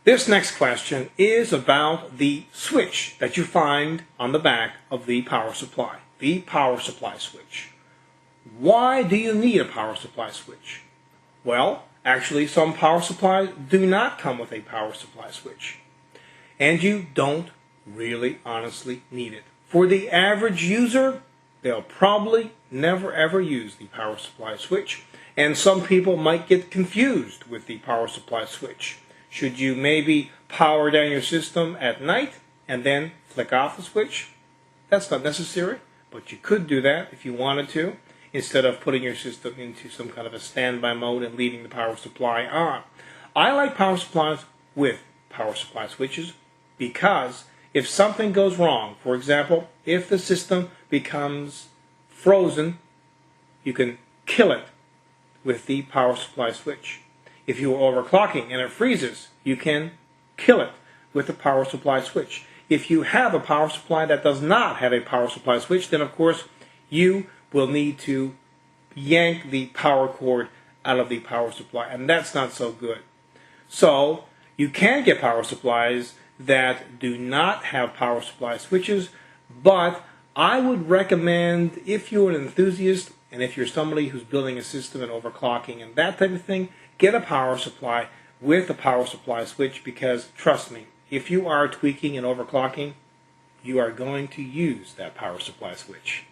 This next question is about the switch that you find on the back of the power supply switch. Why do you need a power supply switch? Well, actually some power supplies do not come with a power supply switch. And you don't really honestly need it. For the average user, they'll probably never ever use the power supply switch. And some people might get confused with the power supply switch. Should you maybe power down your system at night and then flick off the switch? That's not necessary, but you could do that if you wanted to, instead of putting your system into some kind of a standby mode and leaving the power supply on. I like power supplies with power supply switches because if something goes wrong, for example, if the system becomes frozen, you can kill it with the power supply switch. If you are overclocking and it freezes, you can kill it with the power supply switch. If you have a power supply that does not have a power supply switch, then of course you will need to yank the power cord out of the power supply, and that's not so good. So you can get power supplies that do not have power supply switches, but I would recommend, if you're an enthusiast and if you're somebody who's building a system and overclocking and that type of thing, get a power supply with a power supply switch, because trust me, if you are tweaking and overclocking, you are going to use that power supply switch.